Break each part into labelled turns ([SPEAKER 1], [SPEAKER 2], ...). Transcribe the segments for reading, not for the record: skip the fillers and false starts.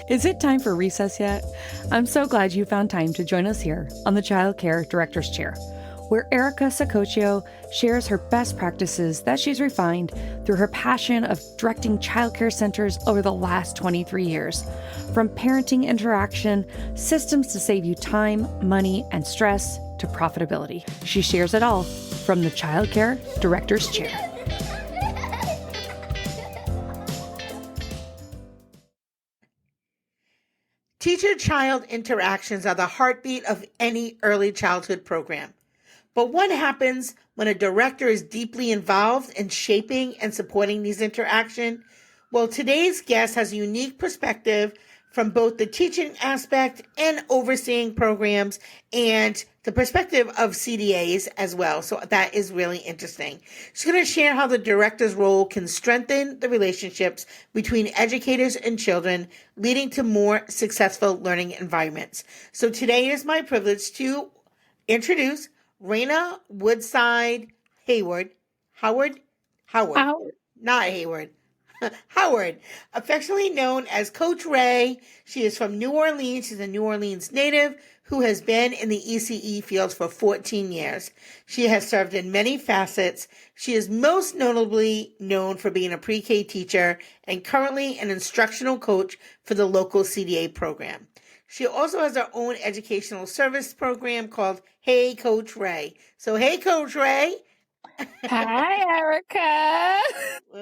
[SPEAKER 1] Is it time for recess yet? I'm so glad you found time to join us here on the Child Care Director's Chair, where Erica Sacoccio shares her best practices that she's refined through her passion of directing childcare centers over the last 23 years. From parenting interaction, systems to save you time, money, and stress, to profitability. She shares it all from the Child Care Director's Chair.
[SPEAKER 2] Teacher-child interactions are the heartbeat of any early childhood program. But what happens when a director is deeply involved in shaping and supporting these interactions? Well, today's guest has a unique perspective from both the teaching aspect and overseeing programs and the perspective of CDAs as well. So that is really interesting. She's going to share how the director's role can strengthen the relationships between educators and children, leading to more successful learning environments. So today it is my privilege to introduce Raeyna Woodside Howard, not Hayward. Howard, affectionately known as Coach Ray. She is from New Orleans. She's a New Orleans native who has been in the ECE field for 14 years. She has served in many facets. She is most notably known for being a pre-K teacher and currently an instructional coach for the local CDA program. She also has her own educational service program called Hey Coach Ray. So, hey Coach Ray.
[SPEAKER 3] Hi, Erica.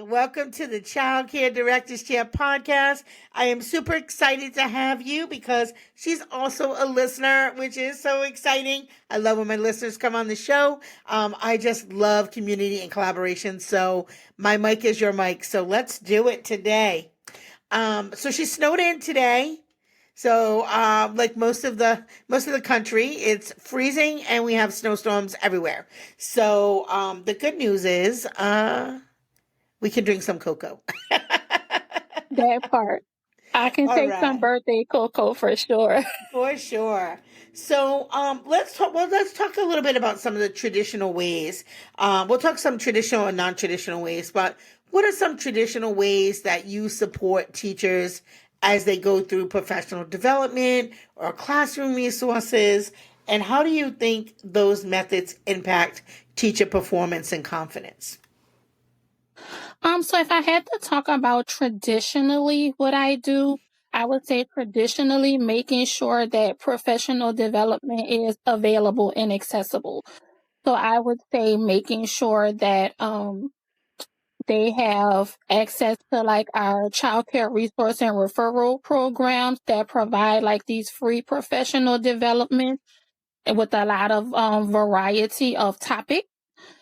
[SPEAKER 2] Welcome to the Child Care Director's Chair podcast. I am super excited to have you because she's also a listener, which is so exciting. I love when my listeners come on the show. I just love community and collaboration. So my mic is your mic. So let's do it today. So she snowed in today. So, like most of the country, it's freezing and we have snowstorms everywhere. So, the good news is, we can drink some cocoa.
[SPEAKER 3] That part. I can take some birthday cocoa for sure.
[SPEAKER 2] For sure. So, let's talk a little bit about some of the traditional ways. We'll talk some traditional and non-traditional ways, but what are some traditional ways that you support teachers as they go through professional development or classroom resources? And how do you think those methods impact teacher performance and confidence?
[SPEAKER 3] So if I had to talk about traditionally what I do, I would say traditionally making sure that professional development is available and accessible. So I would say making sure that they have access to like our child care resource and referral programs that provide like these free professional development with a lot of variety of topics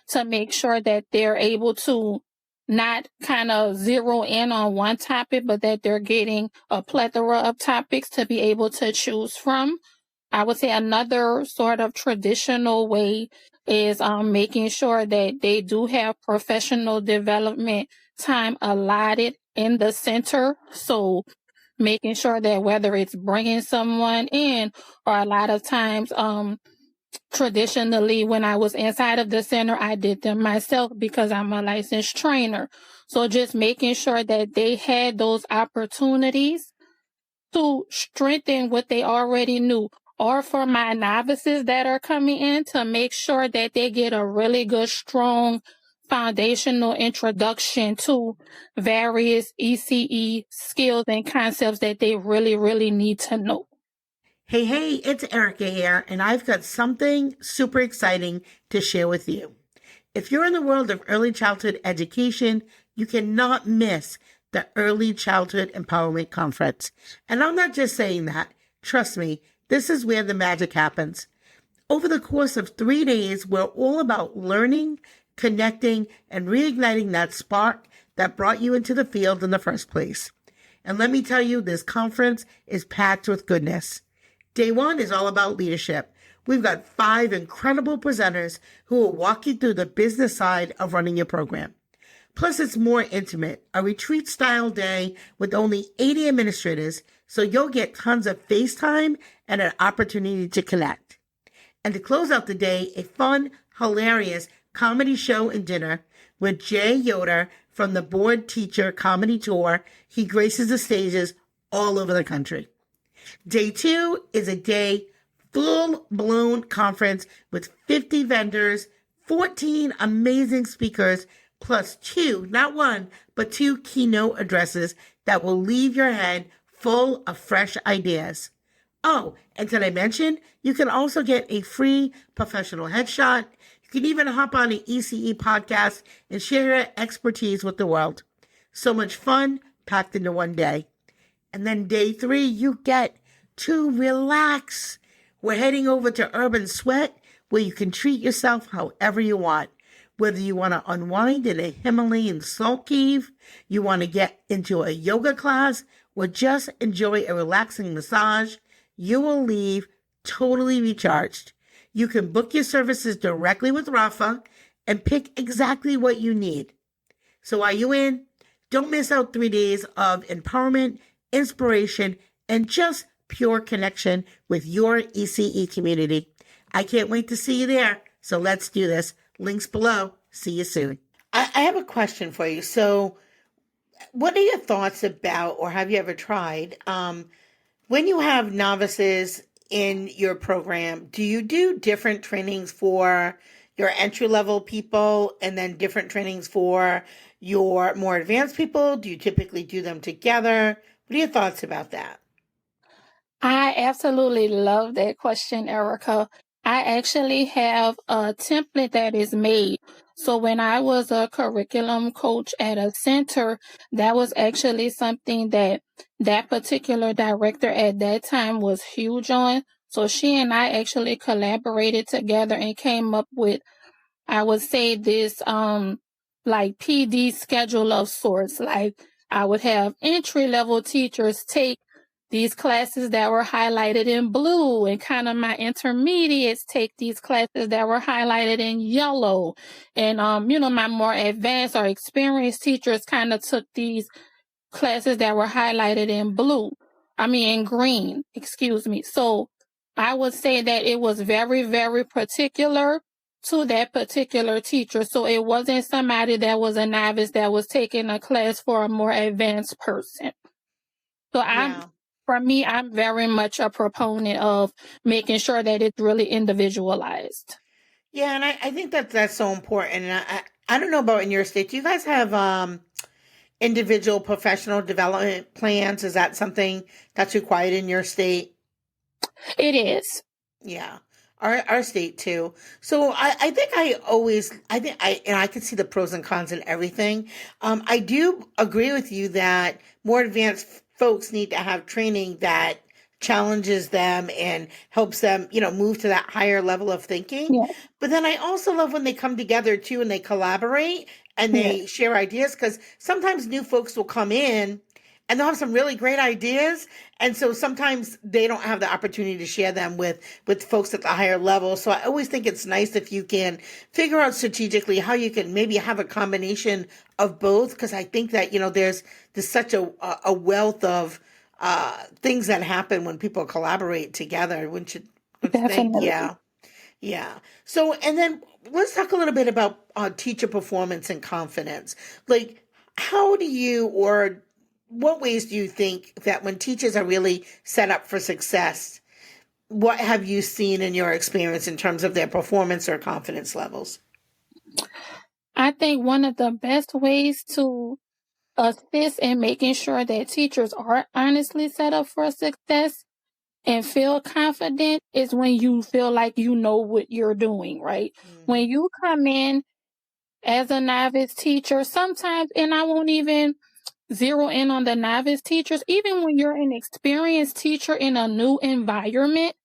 [SPEAKER 3] to make sure that they're able to not kind of zero in on one topic, but that they're getting a plethora of topics to be able to choose from. I would say another sort of traditional way is making sure that they do have professional development time allotted in the center. So making sure that whether it's bringing someone in or a lot of times, traditionally when I was inside of the center, I did them myself because I'm a licensed trainer. So just making sure that they had those opportunities to strengthen what they already knew, or for my novices that are coming in to make sure that they get a really good, strong foundational introduction to various ECE skills and concepts that they really, really need to know.
[SPEAKER 2] Hey, it's Erica here, and I've got something super exciting to share with you. If you're in the world of early childhood education, you cannot miss the Early Childhood Empowerment Conference. And I'm not just saying that. Trust me, this is where the magic happens. Over the course of 3 days, we're all about learning, connecting, and reigniting that spark that brought you into the field in the first place. And let me tell you, this conference is packed with goodness. Day one is all about leadership. We've got 5 incredible presenters who will walk you through the business side of running your program. Plus, it's more intimate, a retreat-style day with only 80 administrators, so you'll get tons of face time and an opportunity to connect. And to close out the day, a fun, hilarious comedy show and dinner with Jay Yoder from the Board Teacher Comedy Tour. He graces the stages all over the country. Day 2 is a day full-blown conference with 50 vendors, 14 amazing speakers, plus 2, not 1, but 2 keynote addresses that will leave your head full of fresh ideas. Oh, and did I mention you can also get a free professional headshot? You can even hop on an ECE podcast and share your expertise with the world. So much fun packed into one day. And then day 3, you get to relax. We're heading over to Urban Sweat, where you can treat yourself however you want. Whether you want to unwind in a Himalayan salt cave, you want to get into a yoga class, or just enjoy a relaxing massage, you will leave totally recharged. You can book your services directly with Rafa and pick exactly what you need. So are you in? Don't miss out 3 days of empowerment, inspiration, and just pure connection with your ECE community. I can't wait to see you there. So let's do this. Links below. See you soon. I have a question for you. So what are your thoughts about, or have you ever tried, when you have novices in your program, do you do different trainings for your entry-level people and then different trainings for your more advanced people? Do you typically do them together? What are your thoughts about that?
[SPEAKER 3] I absolutely love that question, Erica. I actually have a template that is made. So when I was a curriculum coach at a center, that was actually something that particular director at that time was huge on. So she and I actually collaborated together and came up with, I would say, this like PD schedule of sorts. Like I would have entry level teachers take these classes that were highlighted in blue, and kind of my intermediates take these classes that were highlighted in yellow. And, my more advanced or experienced teachers kind of took these classes that were highlighted in green, excuse me. So I would say that it was very, very particular to that particular teacher. So it wasn't somebody that was a novice that was taking a class for a more advanced person. So For me, I'm very much a proponent of making sure that it's really individualized.
[SPEAKER 2] Yeah, and I think that's so important. And I don't know about in your state. Do you guys have individual professional development plans? Is that something that's required in your state?
[SPEAKER 3] It is.
[SPEAKER 2] Yeah. Our state too. So I think I can see the pros and cons in everything. I do agree with you that more advanced folks need to have training that challenges them and helps them, move to that higher level of thinking.
[SPEAKER 3] Yeah.
[SPEAKER 2] But then I also love when they come together too and they collaborate and they share ideas, because sometimes new folks will come in and they'll have some really great ideas. And so sometimes they don't have the opportunity to share them with folks at the higher level. So I always think it's nice if you can figure out strategically how you can maybe have a combination of both. Because I think that, there's such a wealth of things that happen when people collaborate together. Wouldn't you think? Yeah. So, and then let's talk a little bit about teacher performance and confidence. Like, how do you, or what ways do you think that when teachers are really set up for success, what have you seen in your experience in terms of their performance or confidence levels?
[SPEAKER 3] I think one of the best ways to assist in making sure that teachers are honestly set up for success and feel confident is when you feel like you know what you're doing, right? Mm-hmm. When you come in as a novice teacher, sometimes, and I won't even zero in on the novice teachers, even when you're an experienced teacher in a new environment,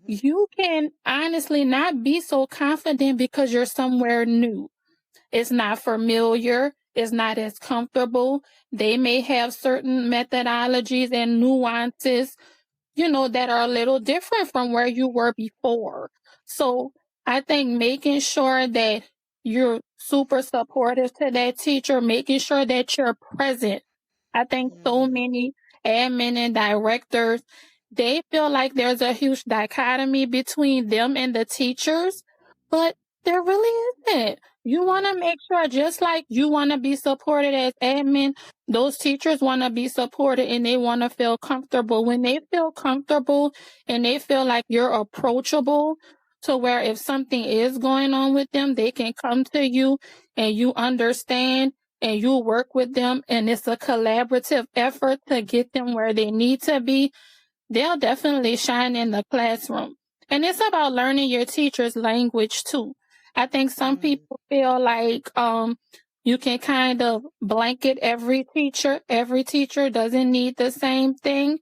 [SPEAKER 3] you can honestly not be so confident because you're somewhere new. It's not familiar. It's not as comfortable. They may have certain methodologies and nuances, that are a little different from where you were before. So I think making sure that you're super supportive to that teacher, making sure that you're present. I think so many admin and directors, they feel like there's a huge dichotomy between them and the teachers, but There really isn't. You want to make sure, just like you want to be supported as admin, those teachers want to be supported and they want to feel comfortable. When they feel comfortable and they feel like you're approachable, to where if something is going on with them, they can come to you and you understand and you work with them, and it's a collaborative effort to get them where they need to be, they'll definitely shine in the classroom. And it's about learning your teacher's language too. I think some people feel like you can kind of blanket every teacher. Every teacher doesn't need the same thing.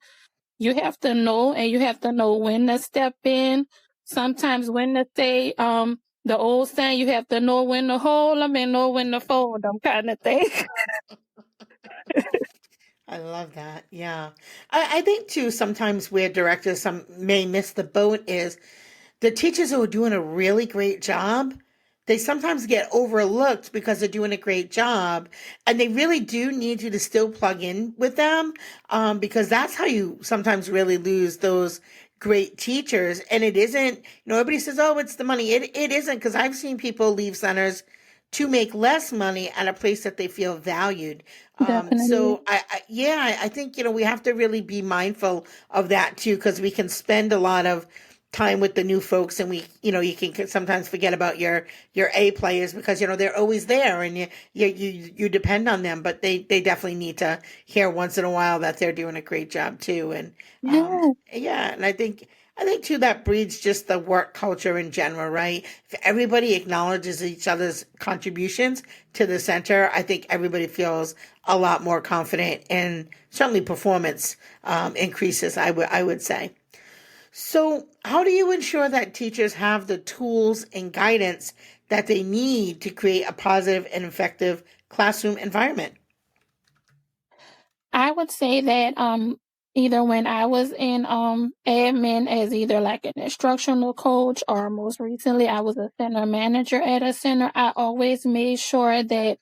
[SPEAKER 3] You have to know, and you have to know when to step in. Sometimes when to say the old saying, you have to know when to hold them and know when to fold them, kind of thing.
[SPEAKER 2] I love that. Yeah. I think too, sometimes where directors may miss the boat is the teachers who are doing a really great job, they sometimes get overlooked because they're doing a great job. And they really do need you to still plug in with them, because that's how you sometimes really lose those great teachers. And it isn't, everybody says, oh, it's the money. It isn't, because I've seen people leave centers to make less money at a place that they feel valued.
[SPEAKER 3] Definitely.
[SPEAKER 2] So I think, we have to really be mindful of that too, because we can spend a lot of time with the new folks, and you can sometimes forget about your A players, because they're always there, and you depend on them, but they definitely need to hear once in a while that they're doing a great job too. And
[SPEAKER 3] Yeah,
[SPEAKER 2] yeah, and I think too, that breeds just the work culture in general, right? If everybody acknowledges each other's contributions to the center, I think everybody feels a lot more confident, and certainly performance increases, I would say. So, how do you ensure that teachers have the tools and guidance that they need to create a positive and effective classroom environment?
[SPEAKER 3] I would say that either when I was in admin as either like an instructional coach, or most recently I was a center manager at a center, I always made sure that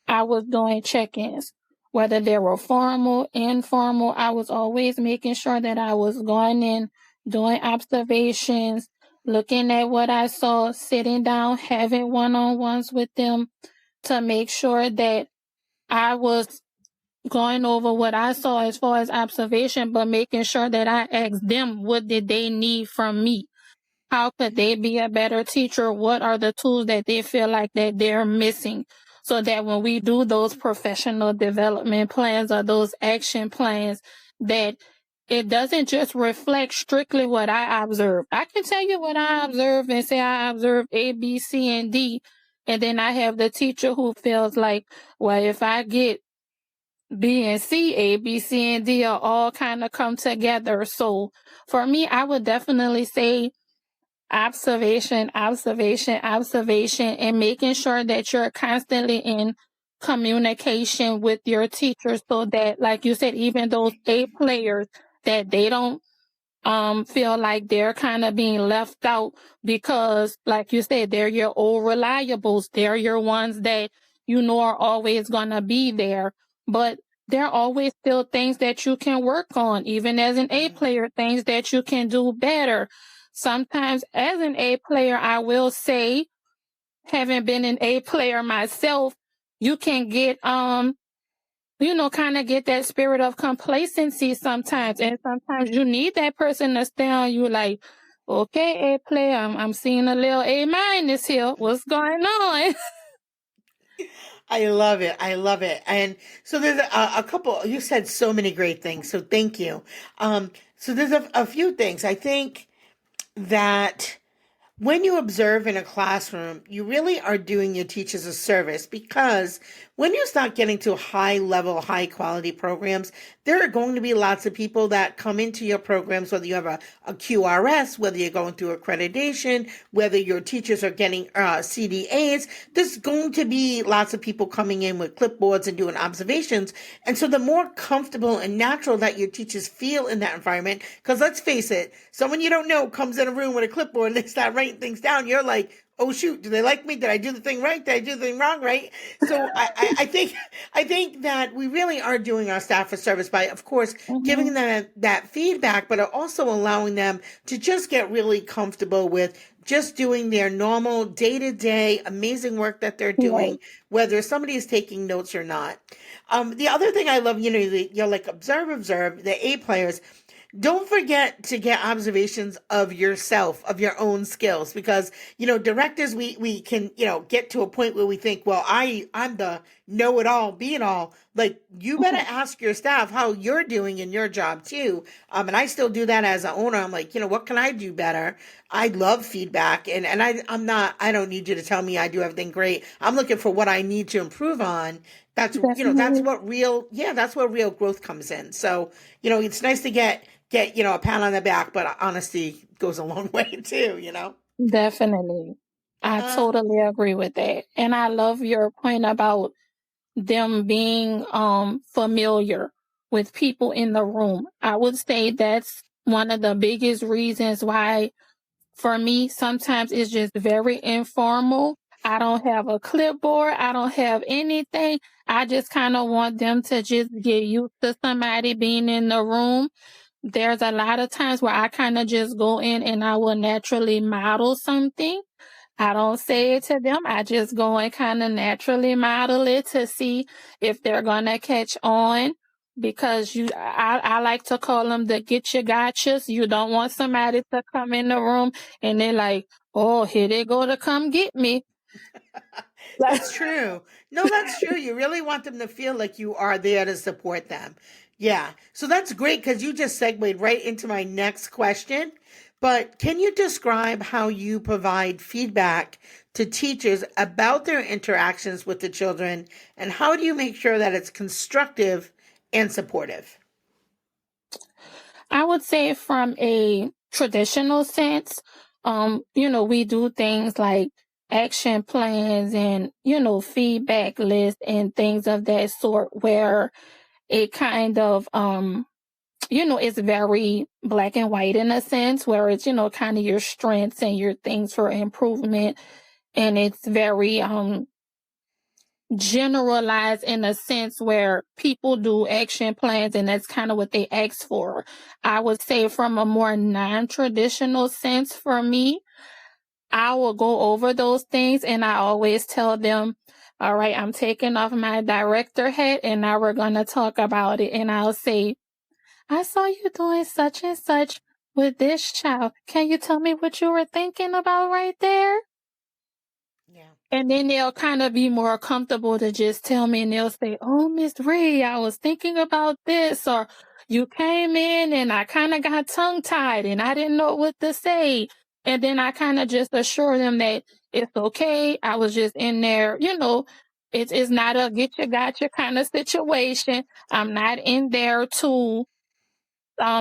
[SPEAKER 3] I was doing check-ins. Whether they were formal, informal, I was always making sure that I was going in, doing observations, looking at what I saw, sitting down, having one-on-ones with them to make sure that I was going over what I saw as far as observation, but making sure that I asked them what did they need from me. How could they be a better teacher? What are the tools that they feel like that they're missing? So that when we do those professional development plans or those action plans, that it doesn't just reflect strictly what I observe. I can tell you what I observe and say I observe A, B, C, and D. And then I have the teacher who feels like, well, if I get B and C, A, B, C, and D are all kind of come together. So for me, I would definitely say observation, observation, observation, and making sure that you're constantly in communication with your teachers, so that, like you said, even those A players, that they don't feel like they're kind of being left out, because like you said, they're your old reliables, they're your ones that are always going to be there, but there are always still things that you can work on, even as an A player, things that you can do better. Sometimes as an A player, I will say, having been an A player myself, you can get kind of get that spirit of complacency sometimes. And sometimes you need that person to stay on you like, okay, A player, I'm seeing a little A minus here. What's going on?
[SPEAKER 2] I love it. I love it. And so there's a couple, you said so many great things. So thank you. So there's a few things. I think that when you observe in a classroom, you really are doing your teachers a service, because when you start getting to high level, high quality programs, there are going to be lots of people that come into your programs, whether you have a QRS, whether you're going through accreditation, whether your teachers are getting CDAs. There's going to be lots of people coming in with clipboards and doing observations. And so the more comfortable and natural that your teachers feel in that environment, because let's face it, someone you don't know comes in a room with a clipboard and they start writing things down, you're like, oh shoot, do they like me? Did I do the thing right? Did I do the thing wrong? Right. So I think that we really are doing our staff a service by, of course,
[SPEAKER 3] Mhm.
[SPEAKER 2] giving them that feedback, but also allowing them to just get really comfortable with just doing their normal day to day amazing work that they're
[SPEAKER 3] Right.
[SPEAKER 2] doing, whether somebody is taking notes or not. The other thing I love, you're like observe the A players. Don't forget to get observations of yourself, of your own skills, because directors, we can get to a point where we think, well, I'm the know it all, be it all. Like, you better
[SPEAKER 3] Mhm.
[SPEAKER 2] ask your staff how you're doing in your job too. And I still do that as an owner. I'm like, what can I do better? I love feedback, and I don't need you to tell me I do everything great. I'm looking for what I need to improve on. That's
[SPEAKER 3] Definitely.
[SPEAKER 2] that's where real growth comes in. So, it's nice to get a pat on the back, but honesty goes a long way too.
[SPEAKER 3] Definitely. I
[SPEAKER 2] Uh,
[SPEAKER 3] totally agree with that. And I love your point about them being familiar with people in the room. I would say that's one of the biggest reasons why, for me, sometimes it's just very informal. I don't have a clipboard. I don't have anything. I just kind of want them to just get used to somebody being in the room. There's a lot of times where I kind of just go in and I will naturally model something. I don't say it to them. I just go and kind of naturally model it to see if they're gonna catch on. Because I like to call them the get your gotchas. You don't want somebody to come in the room and they're like, oh, here they go to come get me.
[SPEAKER 2] that's true. No, that's true. You really want them to feel like you are there to support them. Yeah. So that's great because you just segued right into my next question. But can you describe how you provide feedback to teachers about their interactions with the children, and how do you make sure that it's constructive and supportive?
[SPEAKER 3] I would say from a traditional sense, we do things like action plans and, feedback lists and things of that sort where it kind of, it's very black and white in a sense where it's, kind of your strengths and your things for improvement. And it's very, generalized in a sense where people do action plans and that's kind of what they ask for. I would say from a more non-traditional sense for me, I will go over those things and I always tell them, all right, I'm taking off my director hat and now we're going to talk about it. And I'll say, I saw you doing such and such with this child. Can you tell me what you were thinking about right there?
[SPEAKER 2] Yeah.
[SPEAKER 3] And then they'll kind of be more comfortable to just tell me and they'll say, oh, Miss Ray, I was thinking about this, or you came in and I kind of got tongue tied and I didn't know what to say. And then I kind of just assure them that it's okay. I was just in there, it's not a get you gotcha kind of situation. I'm not in there to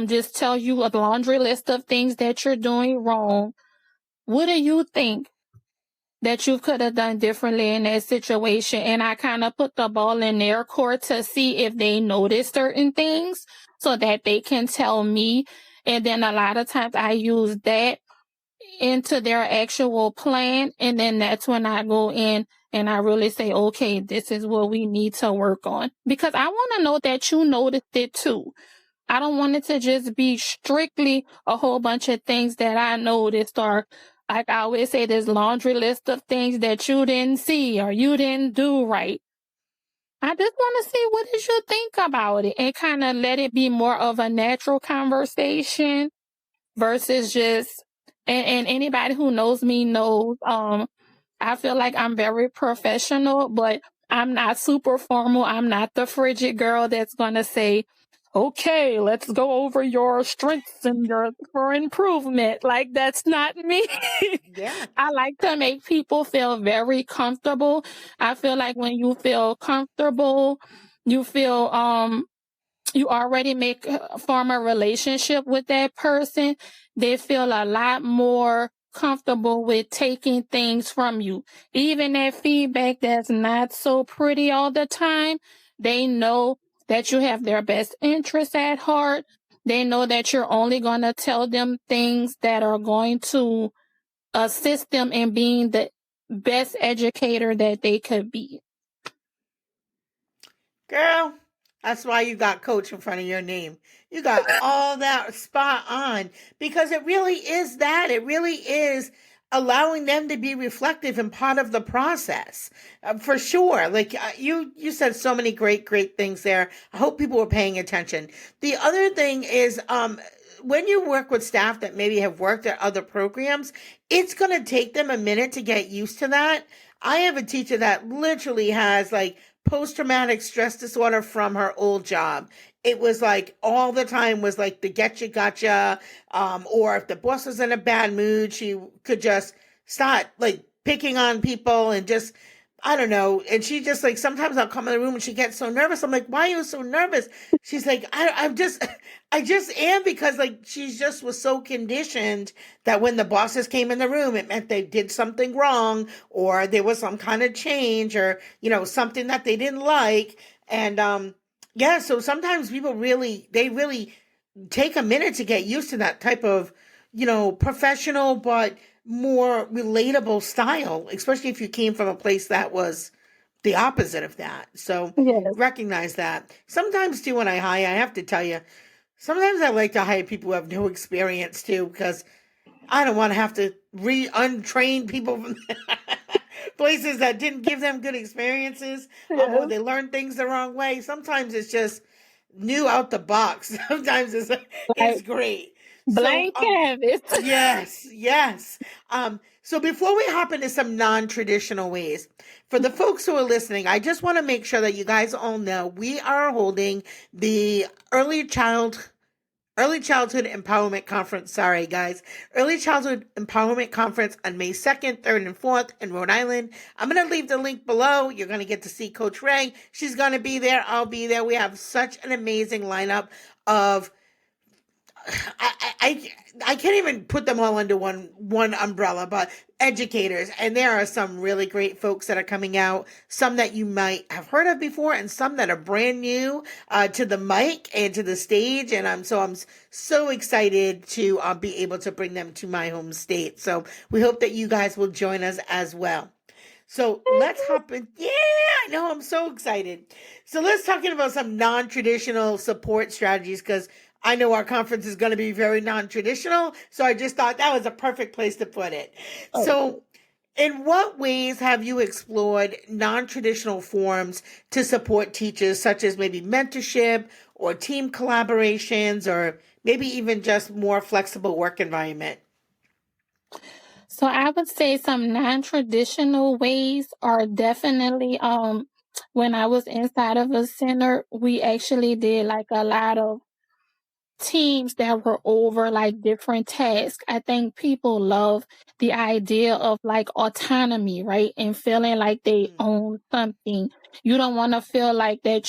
[SPEAKER 3] just tell you a laundry list of things that you're doing wrong. What do you think that you could have done differently in that situation? And I kind of put the ball in their court to see if they notice certain things so that they can tell me. And then a lot of times I use that into their actual plan. And then that's when I go in and I really say, okay, this is what we need to work on. Because I want to know that you noticed it too. I don't want it to just be strictly a whole bunch of things that I noticed, or like I always say, this laundry list of things that you didn't see or you didn't do right. I just want to see what did you think about it and kind of let it be more of a natural conversation versus just, and anybody who knows me knows, I feel like I'm very professional, but I'm not super formal. I'm not the frigid girl that's going to say, okay, let's go over your strengths and your for improvement. Like, that's not me.
[SPEAKER 2] Yeah.
[SPEAKER 3] I like to make people feel very comfortable. I feel like when you feel comfortable, you feel you already form a relationship with that person. They feel a lot more comfortable with taking things from you. Even that feedback that's not so pretty all the time, they know that you have their best interests at heart. They know that you're only going to tell them things that are going to assist them in being the best educator that they could be.
[SPEAKER 2] Girl, that's why you got coach in front of your name. You got all that spot on, because it really is that. It really is allowing them to be reflective and part of the process. For sure. Like you said so many great things there. I hope people were paying attention. The other thing is, when you work with staff that maybe have worked at other programs, it's going to take them a minute to get used to that. I have a teacher that literally has like post-traumatic stress disorder from her old job. It was like all the time was like the getcha gotcha, or if the boss was in a bad mood, she could just start like picking on people and just, I don't know. And she just like, sometimes I'll come in the room and she gets so nervous. I'm like, why are you so nervous? She's like, I just am, because like, she just was so conditioned that when the bosses came in the room, it meant they did something wrong, or there was some kind of change, or, something that they didn't like. And, yeah, so sometimes people really take a minute to get used to that type of, professional, but more relatable style, especially if you came from a place that was the opposite of that. So
[SPEAKER 3] Yes.
[SPEAKER 2] recognize that. Sometimes too, when I hire, I have to tell you, sometimes I like to hire people who have no experience too, because I don't want to have to untrain people from places that didn't give them good experiences, or they learned things the wrong way. Sometimes it's just new out the box. Sometimes it's great. So,
[SPEAKER 3] Blank canvas.
[SPEAKER 2] yes. So before we hop into some non-traditional ways, for the folks who are listening, I just want to make sure that you guys all know we are holding the Early Childhood Empowerment Conference. Sorry, guys. Early Childhood Empowerment Conference on May 2nd, 3rd, and 4th in Rhode Island. I'm going to leave the link below. You're going to get to see Coach Ray. She's going to be there. I'll be there. We have such an amazing lineup of, I can't even put them all under one umbrella, but educators. And there are some really great folks that are coming out, some that you might have heard of before, and some that are brand new to the mic and to the stage. And I'm so excited to be able to bring them to my home state. So we hope that you guys will join us as well. So let's hop in. Yeah, I know. I'm so excited. So let's talk about some non-traditional support strategies, because I know our conference is going to be very non-traditional. So I just thought that was a perfect place to put it.
[SPEAKER 3] Oh.
[SPEAKER 2] So in what ways have you explored non-traditional forms to support teachers, such as maybe mentorship or team collaborations, or maybe even just more flexible work environment?
[SPEAKER 3] So I would say some non-traditional ways are definitely, when I was inside of a center, we actually did like a lot of teams that were over like different tasks. I think people love the idea of like autonomy, right? And feeling like they own something. You don't want to feel like that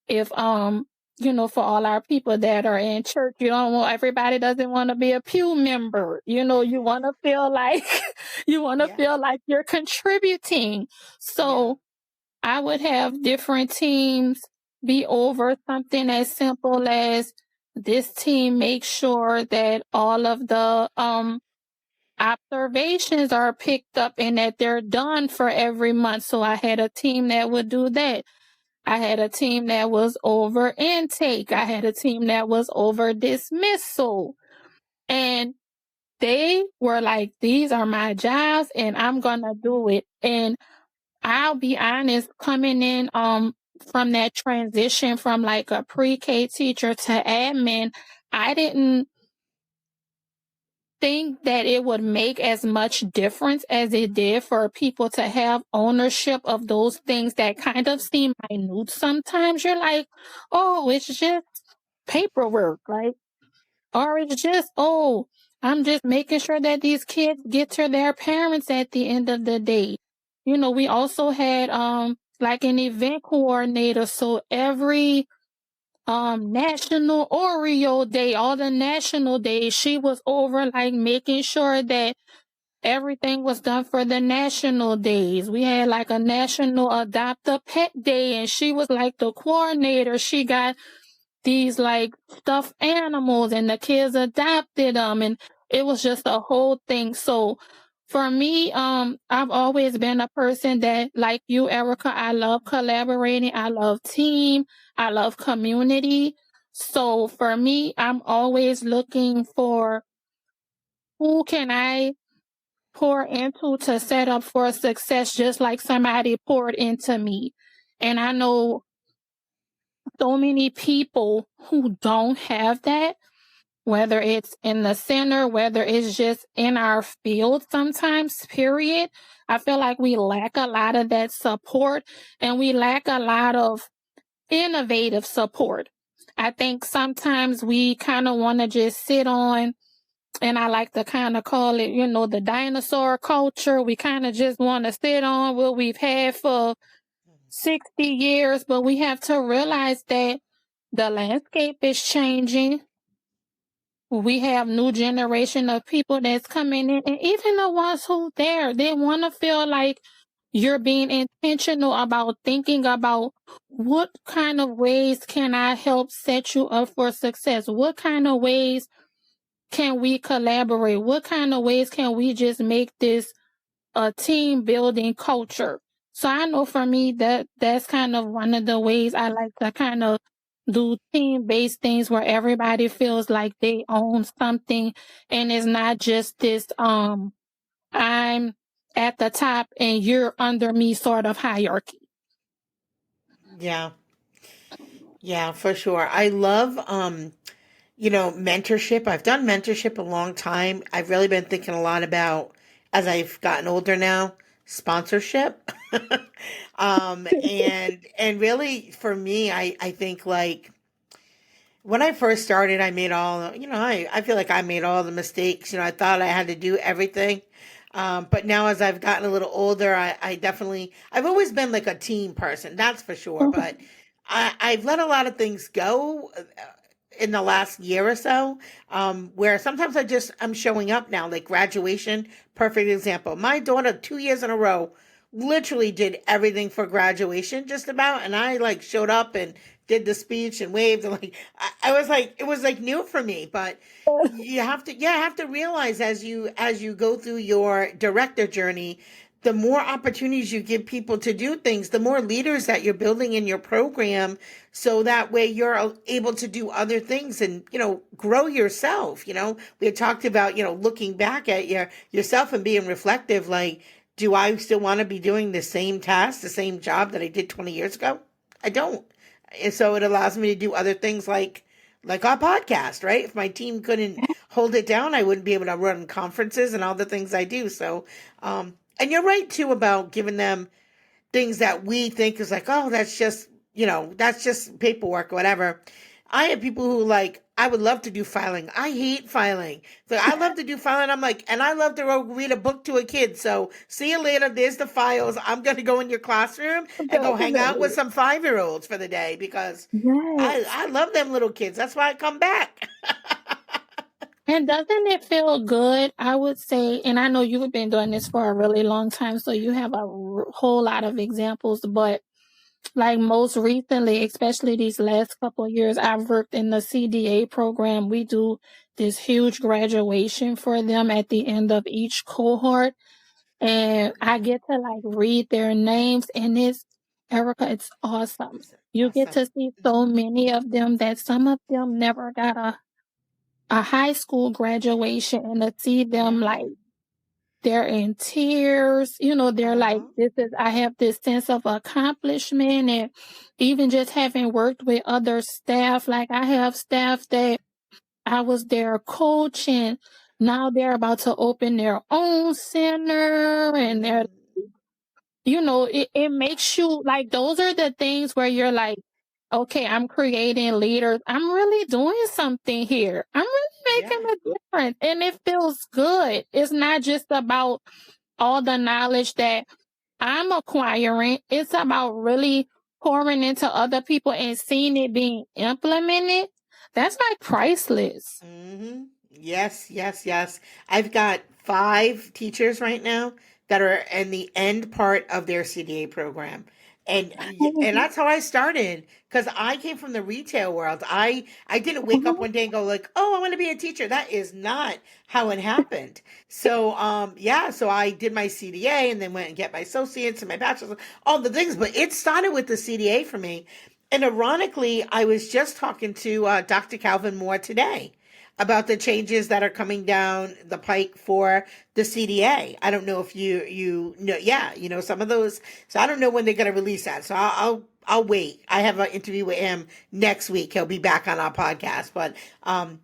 [SPEAKER 3] if for all our people that are in church, everybody doesn't want to be a pew member. You want to feel like feel like you're contributing. So I would have different teams be over something as simple as this team makes sure that all of the observations are picked up and that they're done for every month. So I had a team that would do that. I had a team that was over intake. I had a team that was over dismissal. And they were like, these are my jobs and I'm going to do it. And I'll be honest, coming in from that transition from like a pre-K teacher to admin, I didn't think that it would make as much difference as it did for people to have ownership of those things that kind of seem minute sometimes. You're like, oh, it's just paperwork, like, or it's just, oh, I'm just making sure that these kids get to their parents at the end of the day. We also had like an event coordinator, so every National Oreo Day, all the national days, she was over like making sure that everything was done for the national days. We had like a National Adopt a Pet Day, and she was like the coordinator. She got these like stuffed animals and the kids adopted them, and it was just a whole thing. So For me, I've always been a person that, like you, Erica, I love collaborating. I love team. I love community. So for me, I'm always looking for who can I pour into to set up for success, just like somebody poured into me. And I know so many people who don't have that, whether it's in the center, whether it's just in our field sometimes, period. I feel like we lack a lot of that support and we lack a lot of innovative support. I think sometimes we kind of want to just sit on, and I like to kind of call it, the dinosaur culture. We kind of just want to sit on what we've had for 60 years, but we have to realize that the landscape is changing. We have new generation of people that's coming in, and even the ones who there, they want to feel like you're being intentional about thinking about what kind of ways can I help set you up for success? What kind of ways can we collaborate? What kind of ways can we just make this a team building culture? So I know for me that's kind of one of the ways I like to kind of do team based things where everybody feels like they own something and it's not just this I'm at the top and you're under me sort of hierarchy.
[SPEAKER 2] Yeah. Yeah, for sure. I love mentorship. I've done mentorship a long time. I've really been thinking a lot about, as I've gotten older now, sponsorship. And really for me, I think like when I first started, I made I feel like I made all the mistakes. I thought I had to do everything. But now as I've gotten a little older, I've always been like a team person, that's for sure. But I've let a lot of things go in the last year or so, where sometimes I'm showing up now, like graduation, perfect example. My daughter, 2 years in a row, literally did everything for graduation, just about, and I like showed up and did the speech and waved, and like I was like, it was like new for me. But you have to realize as you go through your director journey, the more opportunities you give people to do things, the more leaders that you're building in your program, so that way you're able to do other things and grow yourself. We had talked about looking back at yourself and being reflective, like, do I still want to be doing the same task, the same job that I did 20 years ago? I don't. And so it allows me to do other things like our podcast, right? If my team couldn't hold it down, I wouldn't be able to run conferences and all the things I do. So, and you're right too about giving them things that we think is like, oh, that's just paperwork or whatever. I have people who like, I would love to do filing. I hate filing. So I love to do filing. I'm like, and I love to read a book to a kid. So see you later. There's the files. I'm going to go in your classroom and go hang out with some 5-year-olds for the day, because
[SPEAKER 3] Yes.
[SPEAKER 2] I love them little kids. That's why I come back.
[SPEAKER 3] And doesn't it feel good? I would say, and I know you've been doing this for a really long time, so you have a whole lot of examples, but like most recently, especially these last couple of years, I've worked in the CDA program. We do this huge graduation for them at the end of each cohort. And I get to like read their names, and Erica, it's awesome. You get
[SPEAKER 2] Awesome.
[SPEAKER 3] to see so many of them that some of them never got a high school graduation, and to see them
[SPEAKER 2] Yeah.
[SPEAKER 3] like they're in tears, they're like,
[SPEAKER 2] Uh-huh.
[SPEAKER 3] I have this sense of accomplishment. And even just having worked with other staff, like I have staff that I was their coach, and now they're about to open their own center, and it makes you like, those are the things where you're like, okay, I'm creating leaders. I'm really doing something here. I'm really making
[SPEAKER 2] Yeah.
[SPEAKER 3] a difference. And it feels good. It's not just about all the knowledge that I'm acquiring. It's about really pouring into other people and seeing it being implemented. That's like priceless.
[SPEAKER 2] Hmm. Yes, yes, yes. I've got 5 teachers right now that are in the end part of their CDA program. And that's how I started, because I came from the retail world. I didn't wake up
[SPEAKER 3] Mhm.
[SPEAKER 2] one day and go like, oh, I want to be a teacher. That is not how it happened. So yeah, so I did my CDA and then went and get my associates and my bachelor's, all the things. But it started with the CDA for me. And ironically, I was just talking to Dr. Calvin Moore today about the changes that are coming down the pike for the CDA. I don't know if you know, yeah, you know some of those. So I don't know when they're going to release that. So I'll wait. I have an interview with him next week. He'll be back on our podcast. But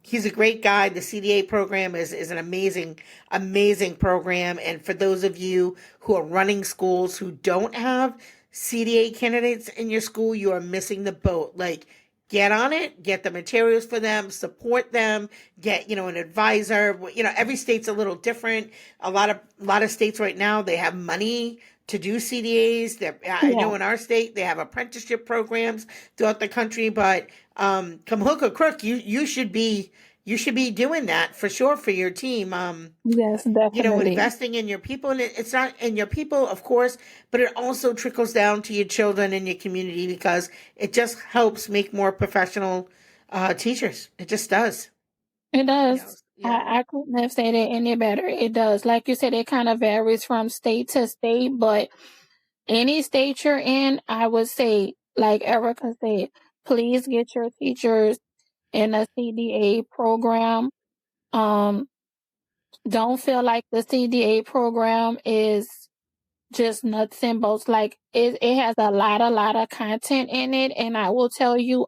[SPEAKER 2] he's a great guy. The CDA program is an amazing program. And for those of you who are running schools who don't have CDA candidates in your school, you are missing the boat. Like, get on it, get the materials for them, support them, get, an advisor. Every state's a little different. A lot of states right now, they have money to do CDAs. I
[SPEAKER 3] Yeah.
[SPEAKER 2] know in our state, they have apprenticeship programs throughout the country, but come hook or crook, you should be doing that for sure for your team.
[SPEAKER 3] Yes, definitely.
[SPEAKER 2] Investing in your people, and it's not in your people, of course, but it also trickles down to your children and your community, because it just helps make more professional teachers. It just does.
[SPEAKER 3] It does.
[SPEAKER 2] Yeah.
[SPEAKER 3] I couldn't have said it any better. It does. Like you said, it kind of varies from state to state, but any state you're in, I would say, like Erica said, please get your teachers in a CDA program. Um, don't feel like the CDA program is just nuts and bolts. Like it has a lot of content in it. And I will tell you,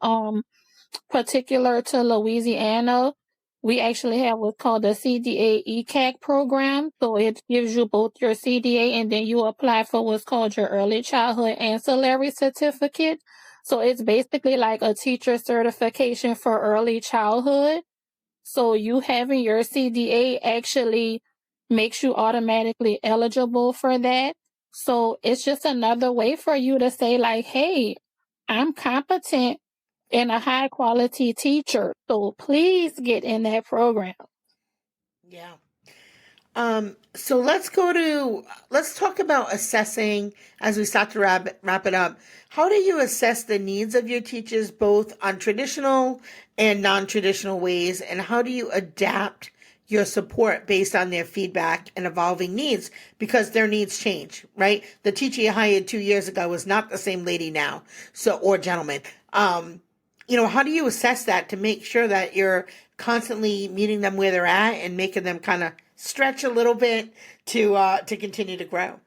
[SPEAKER 3] particular to Louisiana, we actually have what's called the CDA ECAC program. So it gives you both your CDA and then you apply for what's called your early childhood ancillary certificate. So it's basically like a teacher certification for early childhood. So you having your CDA actually makes you automatically eligible for that. So it's just another way for you to say like, hey, I'm competent and a high quality teacher. So please get in that program.
[SPEAKER 2] Yeah. So let's talk about assessing as we start to wrap it up. How do you assess the needs of your teachers, both on traditional and non-traditional ways, and how do you adapt your support based on their feedback and evolving needs, because their needs change, right? The teacher you hired 2 years ago is not the same lady now, or gentleman. How do you assess that to make sure that you're constantly meeting them where they're at and making them kind of stretch a little bit to continue to grow?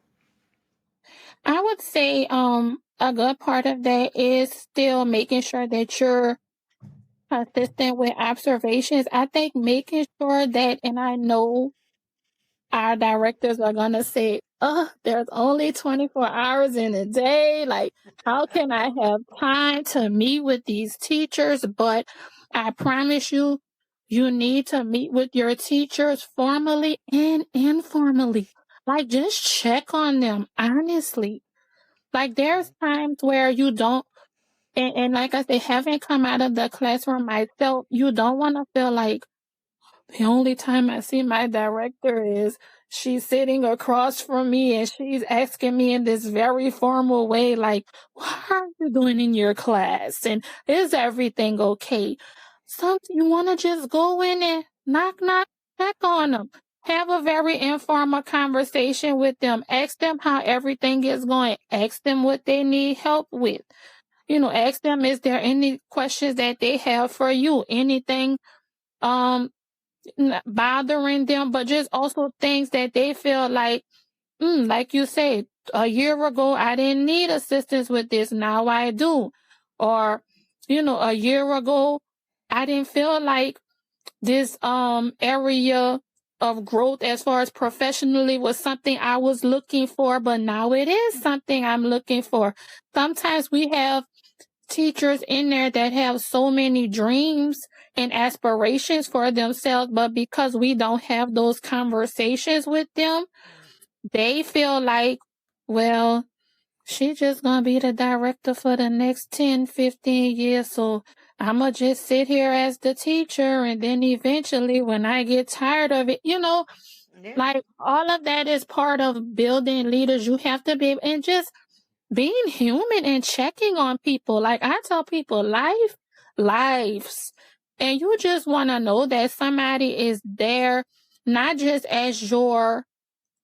[SPEAKER 3] I would say a good part of that is still making sure that you're consistent with observations. I think making sure that, and I know our directors are going to say, oh, there's only 24 hours in a day. Like, how can I have time to meet with these teachers? But I promise you, you need to meet with your teachers formally and informally. Like, just check on them honestly. Like, there's times where you don't, and like I said, having come out of the classroom myself, you don't want to feel like, the only time I see my director is she's sitting across from me and she's asking me in this very formal way, like, what are you doing in your class? And is everything okay? You want to just go in and knock, check on them. Have a very informal conversation with them. Ask them how everything is going. Ask them what they need help with. Ask them, is there any questions that they have for you? Anything, bothering them, but just also things that they feel like you said, a year ago, I didn't need assistance with this. Now I do. Or, a year ago, I didn't feel like this, area of growth as far as professionally was something I was looking for, but now it is something I'm looking for. Sometimes we have teachers in there that have so many dreams and aspirations for themselves, but because we don't have those conversations with them, they feel like, well, she just gonna be the director for the next 10, 15 years, so I'ma just sit here as the teacher, and then eventually when I get tired of it,
[SPEAKER 2] Yeah.
[SPEAKER 3] like all of that is part of building leaders. You have to be, and just being human and checking on people. Like I tell people, lives. And you just want to know that somebody is there, not just as your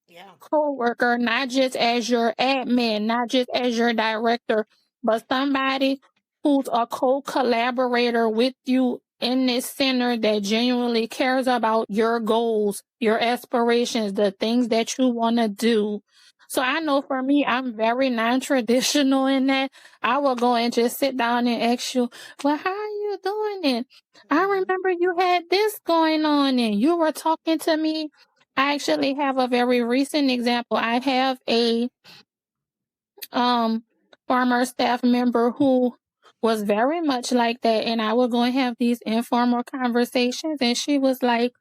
[SPEAKER 2] Yeah.
[SPEAKER 3] coworker, not just as your admin, not just as your director, but somebody who's a co-collaborator with you in this center that genuinely cares about your goals, your aspirations, the things that you want to do. So I know for me, I'm very non-traditional in that. I will go and just sit down and ask you, well, how are you doing it? I remember you had this going on and you were talking to me. I actually have a very recent example. I have a um former staff member who was very much like that, and I would go and have these informal conversations, and she was like,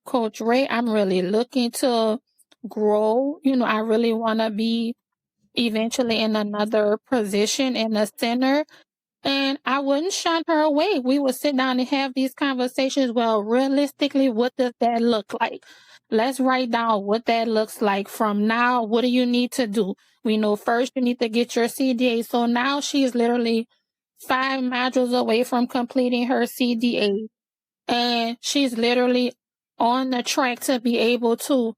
[SPEAKER 3] Coach Ray, I'm really looking to grow. I really want to be eventually in another position in the center. And I wouldn't shun her away. We would sit down and have these conversations. Well, realistically, what does that look like? Let's write down what that looks like from now. What do you need to do? We know first you need to get your CDA. So now she's literally 5 modules away from completing her CDA. And she's literally on the track to be able to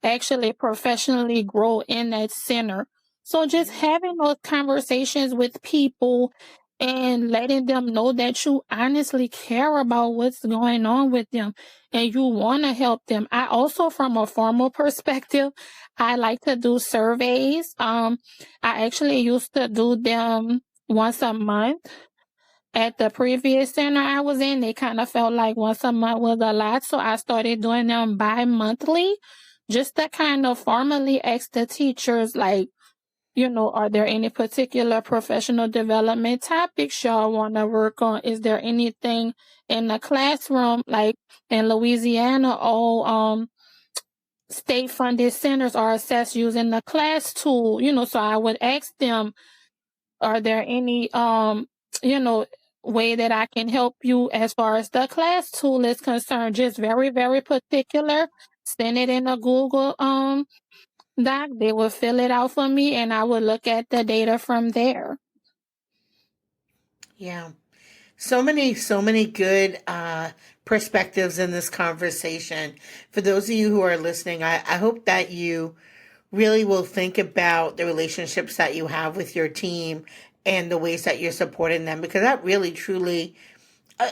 [SPEAKER 3] actually professionally grow in that center. So just having those conversations with people and letting them know that you honestly care about what's going on with them and you want to help them. I also, from a formal perspective, I like to do surveys. I actually used to do them once a month. At the previous center I was in, they kind of felt like once a month was a lot. So I started doing them bi-monthly just to kind of formally ask the teachers, like, are there any particular professional development topics y'all want to work on? Is there anything in the classroom? Like in Louisiana, all state funded centers are assessed using the class tool, so I would ask them, are there any way that I can help you as far as the class tool is concerned? Just very, very particular. Send it in a Google doc. They will fill it out for me and I will look at the data from there.
[SPEAKER 2] Yeah. So many good perspectives in this conversation. For those of you who are listening, I hope that you really will think about the relationships that you have with your team and the ways that you're supporting them, because that really truly,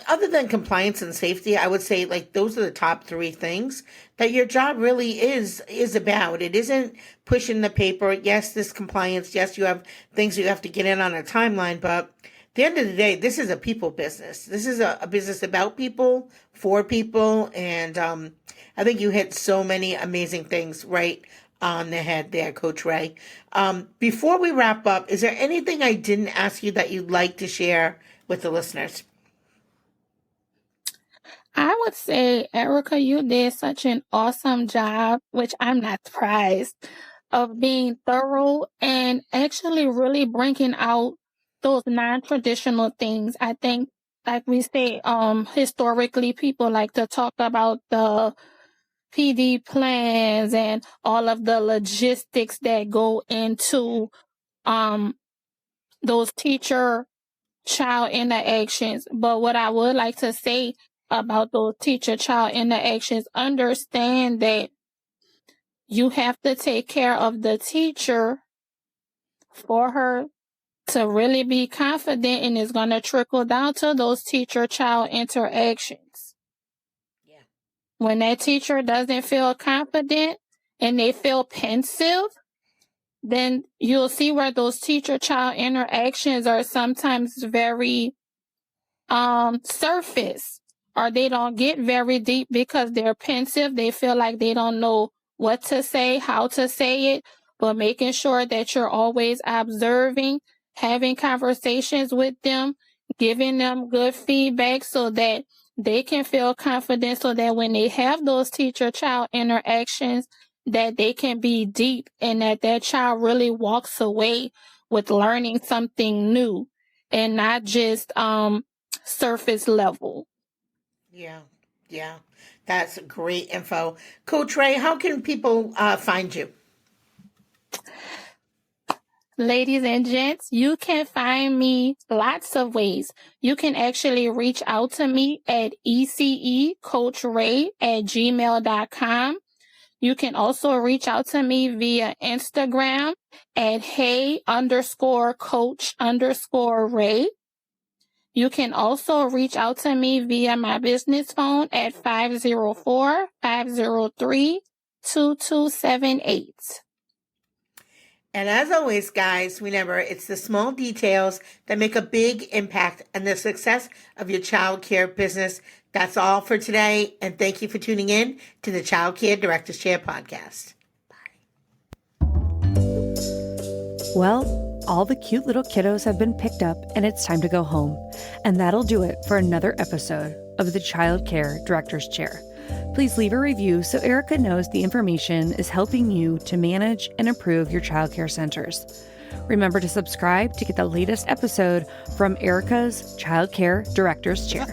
[SPEAKER 2] other than compliance and safety, I would say like those are the top three things that your job really is about. It isn't pushing the paper. Yes, this compliance. Yes, you have things you have to get in on a timeline, but at the end of the day, this is a people business. This is a business about people, for people, and I think you hit so many amazing things right on the head there, Coach Ray. Before we wrap up, is there anything I didn't ask you that you'd like to share with the listeners?
[SPEAKER 3] I would say, Erica, you did such an awesome job, which I'm not surprised, of being thorough and actually really bringing out those non-traditional things. I think, like we say, historically, people like to talk about the PD plans and all of the logistics that go into those teacher child interactions. But what I would like to say about those teacher child interactions, understand that you have to take care of the teacher for her to really be confident, and it's going to trickle down to those teacher child interactions.
[SPEAKER 2] Yeah.
[SPEAKER 3] When that teacher doesn't feel confident and they feel pensive, then you'll see where those teacher child interactions are sometimes very surface, or they don't get very deep because they're pensive. They feel like they don't know what to say, how to say it, but making sure that you're always observing, having conversations with them, giving them good feedback so that they can feel confident, so that when they have those teacher child interactions, that they can be deep and that child really walks away with learning something new and not just surface level.
[SPEAKER 2] Yeah. Yeah. That's great info. Coach Ray, how can people find you?
[SPEAKER 3] Ladies and gents, you can find me lots of ways. You can actually reach out to me at ececoachray@gmail.com. You can also reach out to me via Instagram at hey_coach_Ray. You can also reach out to me via my business phone at 504-503-2278.
[SPEAKER 2] And as always, guys, remember, it's the small details that make a big impact on the success of your child care business. That's all for today. And thank you for tuning in to the Child Care Director's Chair podcast.
[SPEAKER 1] Well, all the cute little kiddos have been picked up and it's time to go home. And that'll do it for another episode of the Child Care Director's Chair. Please leave a review so Erica knows the information is helping you to manage and improve your childcare centers. Remember to subscribe to get the latest episode from Erica's Child Care Director's Chair.